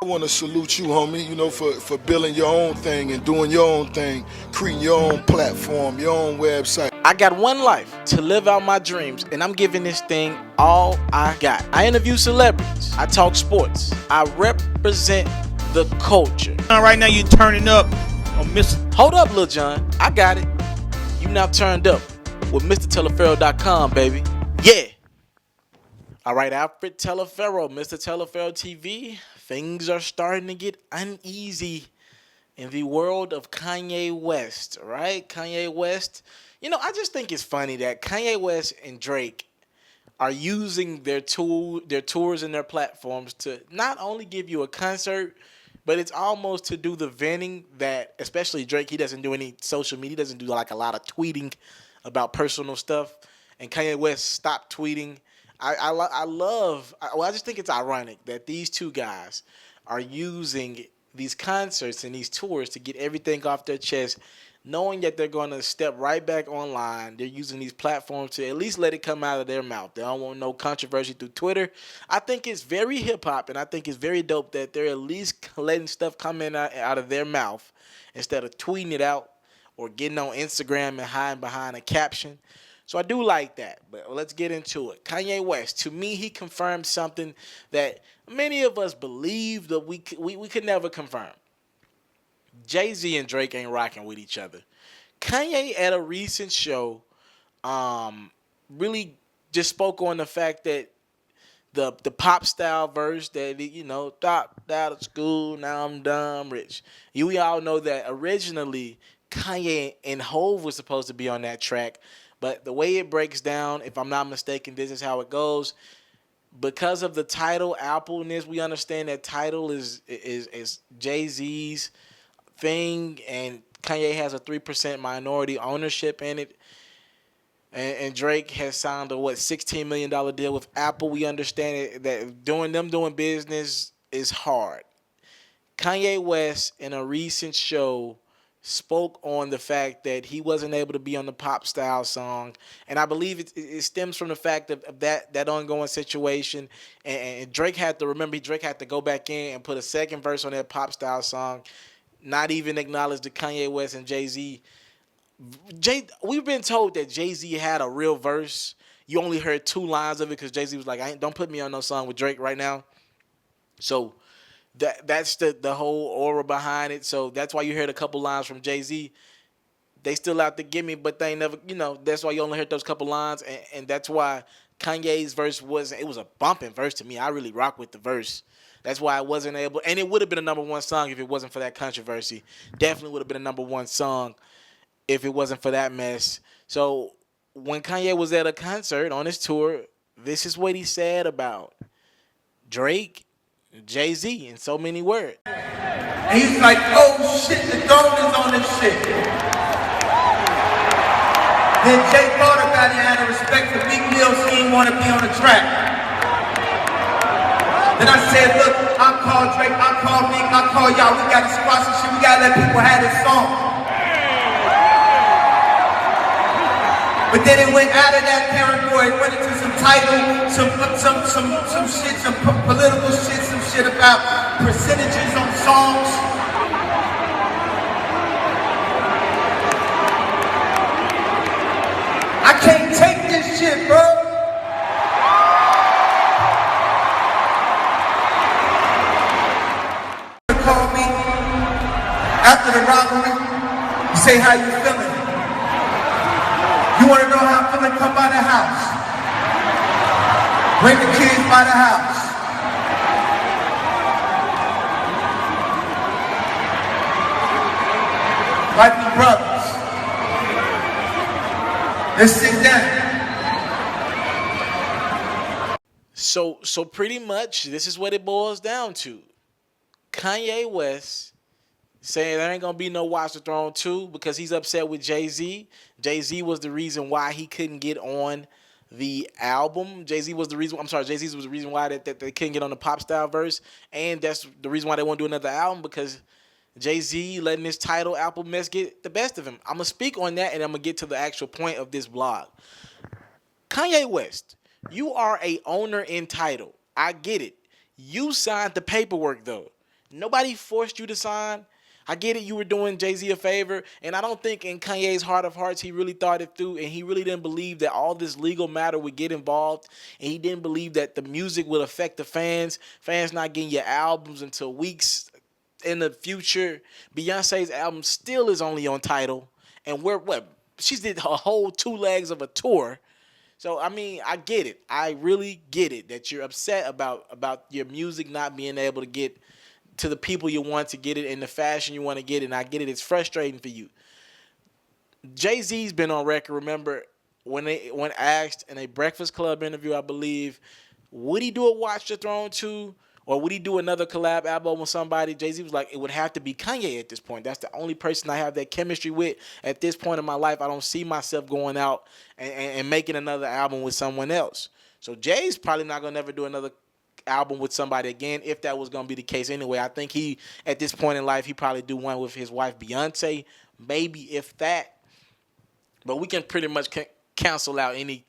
I want to salute you, homie, for building your own thing and doing your own thing, creating your own platform, your own website. I got one life to live out my dreams, and I'm giving this thing all I got. I interview celebrities. I talk sports. I represent the culture. Right now, you turning up on Mr. Hold up, Lil John. I got it. You now turned up with MrTeleferro.com, baby. Yeah. All right, Alfred Teleferro, Mr. Teleferro TV. Things are starting to get uneasy in the world of Kanye West, right? Kanye West. I just think it's funny that Kanye West and Drake are using their tours and their platforms to not only give you a concert, but it's almost to do the venting that, especially Drake, he doesn't do any social media, he doesn't do like a lot of tweeting about personal stuff, and Kanye West stopped tweeting. I just think it's ironic that these two guys are using these concerts and these tours to get everything off their chest, knowing that they're going to step right back online. They're using these platforms to at least let it come out of their mouth. They don't want no controversy through Twitter. I think it's very hip-hop, and I think it's very dope that they're at least letting stuff come in out of their mouth instead of tweeting it out or getting on Instagram and hiding behind a caption. So I do like that, but let's get into it. Kanye West, to me, he confirmed something that many of us believe that we could never confirm. Jay-Z and Drake ain't rocking with each other. Kanye at a recent show really just spoke on the fact that the pop style verse that, dropped out of school, now I'm dumb rich. We all know that originally Kanye and Hove was supposed to be on that track, but the way it breaks down, if I'm not mistaken, this is how it goes. Because of the title, Appleness, we understand that title is Jay-Z's thing, and Kanye has a 3% minority ownership in it. And Drake has signed a $16 million deal with Apple. We understand that doing business is hard. Kanye West in a recent show spoke on the fact that he wasn't able to be on the pop style song, and I believe it stems from the fact of that ongoing situation. And Drake had to go back in and put a second verse on that pop style song, not even acknowledge the Kanye West and Jay-Z. We've been told that Jay-Z had a real verse. You only heard 2 lines of it because Jay-Z was like, don't put me on no song with Drake right now. So that's the whole aura behind it. So that's why you heard a couple lines from Jay-Z. They still out to get me, but they ain't never, that's why you only heard those couple lines. And that's why Kanye's verse was a bumping verse to me. I really rock with the verse. That's why I wasn't able, and it would have been a number 1 song if it wasn't for that controversy. Definitely would have been a number 1 song if it wasn't for that mess. So when Kanye was at a concert on his tour, this is what he said about Drake, Jay-Z in so many words. And he's like, oh shit, the throne is on this shit. Then Jay thought about it and out of respect for Big Meal, he didn't want to be on the track. Then I said, look, I'll call Drake, I'll call Big, I'll call y'all, we got to sponsor shit, we got to let people have this song. But then it went out of that category, it went into some title, some shit, some political shit, some shit about percentages on songs. I can't take this shit, bro. Call me after the robbery, you say how you feeling. You want to know how I'm feeling? Come by the house. Bring the kids by the house. Wife and brothers. Let's sit down. So pretty much this is what it boils down to. Kanye West saying there ain't going to be no Watch the Throne 2 because he's upset with Jay-Z. Jay-Z was the reason why he couldn't get on the album. Jay-Z was the reason why that they couldn't get on the pop style verse. And that's the reason why they won't do another album, because Jay-Z letting this title Apple mess get the best of him. I'm going to speak on that, and I'm going to get to the actual point of this blog. Kanye West, you are a owner in title. I get it. You signed the paperwork, though. Nobody forced you to sign. I get it, you were doing Jay-Z a favor, and I don't think in Kanye's heart of hearts he really thought it through, and he really didn't believe that all this legal matter would get involved, and he didn't believe that the music would affect the fans not getting your albums until weeks in the future. Beyonce's album still is only on Tidal, and she did her whole 2 legs of a tour. So I mean, I get it. I really get it that you're upset about your music not being able to get to the people you want to get it in the fashion you want to get it. And I get it. It's frustrating for you. Jay-Z's been on record. Remember when asked in a Breakfast Club interview, I believe, would he do a Watch the Throne 2? Or would he do another collab album with somebody? Jay-Z was like, it would have to be Kanye at this point. That's the only person I have that chemistry with at this point in my life. I don't see myself going out and making another album with someone else. So Jay's probably not going to ever do another album with somebody again, if that was going to be the case anyway. I think he, at this point in life, he probably do one with his wife Beyonce, maybe if that. But we can pretty much cancel out any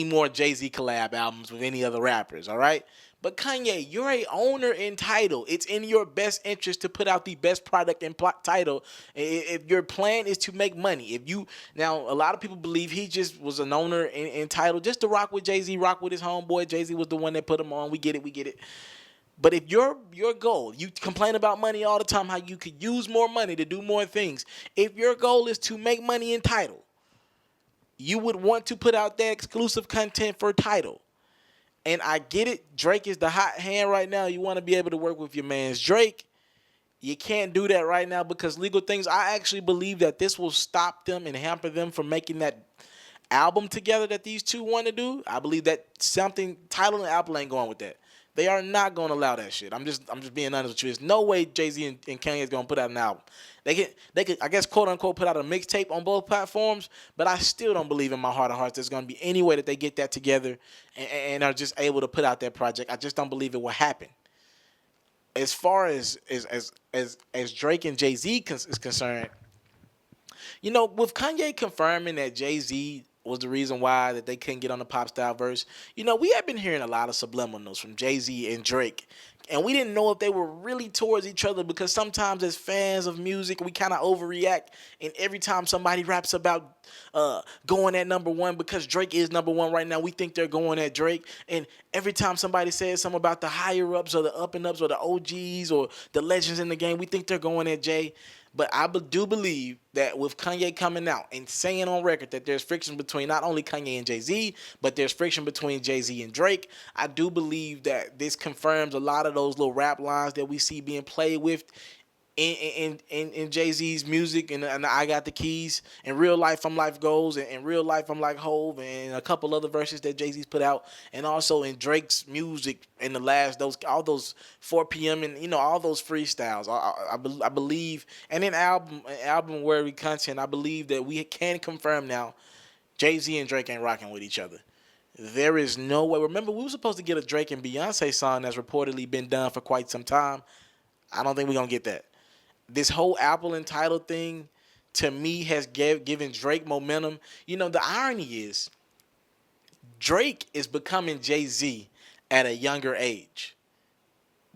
more Jay-Z collab albums with any other rappers, all right? But Kanye, you're a owner in Tidal. It's in your best interest to put out the best product in Tidal. If your plan is to make money, now a lot of people believe he just was an owner in Tidal just to rock with Jay-Z, rock with his homeboy. Jay-Z was the one that put him on. We get it. But if your goal, you complain about money all the time, how you could use more money to do more things. If your goal is to make money in Tidal, you would want to put out that exclusive content for Tidal. And I get it. Drake is the hot hand right now. You want to be able to work with your man's Drake. You can't do that right now because legal things. I actually believe that this will stop them and hamper them from making that album together that these two want to do. I believe that Tidal and Apple ain't going with that. They are not going to allow that shit. I'm just being honest with you. There's no way Jay-Z and Kanye is going to put out an album. They could, I guess, quote unquote, put out a mixtape on both platforms, but I still don't believe in my heart of hearts there's going to be any way that they get that together and are just able to put out that project. I just don't believe it will happen. As far as Drake and Jay-Z is concerned, with Kanye confirming that Jay-Z was the reason why that they couldn't get on the pop style verse, we have been hearing a lot of subliminals from Jay-Z and Drake. And we didn't know if they were really towards each other because sometimes as fans of music, we kind of overreact. And every time somebody raps about going at number one, because Drake is number one right now, we think they're going at Drake. And every time somebody says something about the higher-ups or the up-and-ups or the OGs or the legends in the game, we think they're going at Jay. But I do believe that with Kanye coming out and saying on record that there's friction between not only Kanye and Jay-Z, but there's friction between Jay-Z and Drake, I do believe that this confirms a lot of those little rap lines that we see being played with in Jay-Z's music and I Got the Keys. In Real Life, I'm Life Goes, and in Real Life, I'm Like Hove, and a couple other verses that Jay-Z's put out, and also in Drake's music in the last, all those 4 p.m. and, all those freestyles. I believe, and in album-worthy content, I believe that we can confirm now Jay-Z and Drake ain't rocking with each other. There is no way. Remember, we were supposed to get a Drake and Beyonce song that's reportedly been done for quite some time. I don't think we're going to get that. This whole Apple and Tidal thing, to me, has given Drake momentum. The irony is Drake is becoming Jay-Z at a younger age.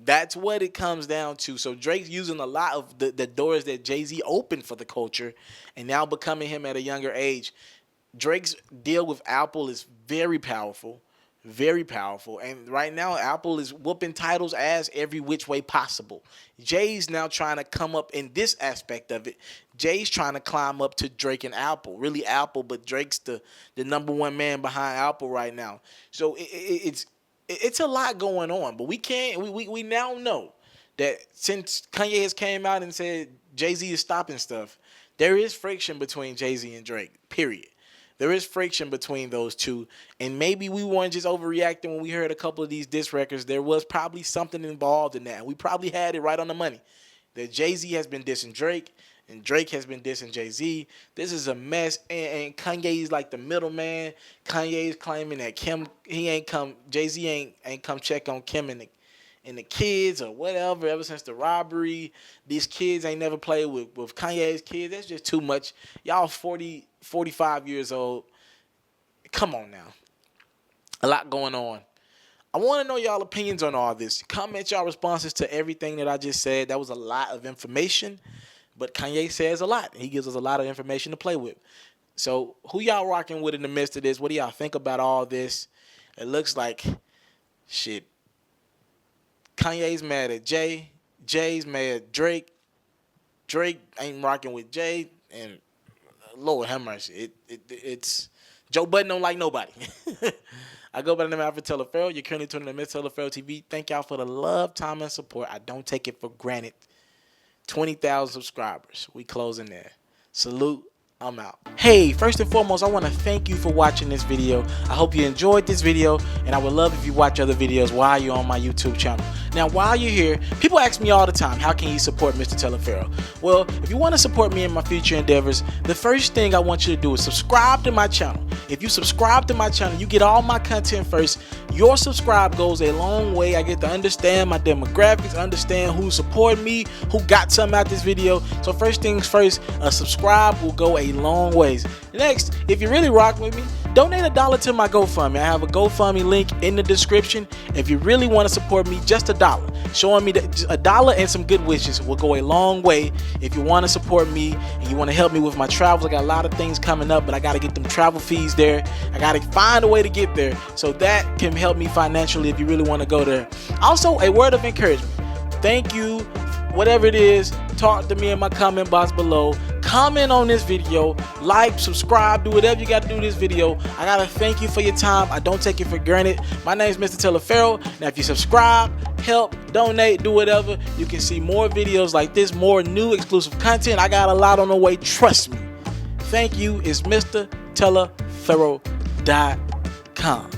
That's what it comes down to. So Drake's using a lot of the doors that Jay-Z opened for the culture and now becoming him at a younger age. Drake's deal with Apple is very powerful. Very powerful. And right now, Apple is whooping Tidal's ass every which way possible. Jay's now trying to come up in this aspect of it. Jay's trying to climb up to Drake and Apple. Really Apple, but Drake's the number one man behind Apple right now. So it's a lot going on. But we now know that since Kanye has came out and said Jay-Z is stopping stuff, there is friction between Jay-Z and Drake, period. There is friction between those two, and maybe we weren't just overreacting when we heard a couple of these diss records. There was probably something involved in that, and we probably had it right on the money. That Jay-Z has been dissing Drake, and Drake has been dissing Jay-Z. This is a mess, and Kanye's like the middleman. Kanye's claiming that Jay-Z ain't come check on Kim and the kids or whatever ever since the robbery. These kids ain't never played with Kanye's kids. That's just too much. Y'all 40, 45 years old. Come on now. A lot going on. I want to know y'all opinions on all this. Comment y'all responses to everything that I just said. That was a lot of information, but Kanye says a lot. He gives us a lot of information to play with. So who y'all rocking with in the midst of this? What do y'all think about all this? It looks like shit. Kanye's mad at Jay. Jay's mad at Drake. Drake ain't rocking with Jay. And Lord have mercy. It's Joe Budden don't like nobody. I go by the name of Alfred Teleferro. You're currently tuning in to Mr. Teleferro TV. Thank y'all for the love, time, and support. I don't take it for granted. 20,000 subscribers. We closing there. Salute. I'm out. Hey, first and foremost, I want to thank you for watching this video. I hope you enjoyed this video, and I would love if you watch other videos while you're on my YouTube channel. Now, while you're here, people ask me all the time, how can you support Mr. Teleferro? Well, if you want to support me in my future endeavors, the first thing I want you to do is subscribe to my channel. If you subscribe to my channel, you get all my content first. Your subscribe goes a long way. I get to understand my demographics, understand who support me, who got something out this video. So first things first, a subscribe will go a long ways. Next, if you really rock with me, donate $1 to my GoFundMe. I have a GoFundMe link in the description. If you really want to support me, just $1. Showing me $1 and some good wishes will go a long way. If you want to support me and you want to help me with my travels, I got a lot of things coming up, but I got to get them travel fees there. I got to find a way to get there, so that can help me financially if you really want to go there. Also, a word of encouragement. Thank you. Whatever it is, talk to me in my comment box below. Comment on this video, like, subscribe, do whatever you got to do in this video. I got to thank you for your time. I don't take it for granted. My name is Mr. Teleferro. Now, if you subscribe, help, donate, do whatever, you can see more videos like this, more new exclusive content. I got a lot on the way. Trust me. Thank you. It's MrTeleferro.com.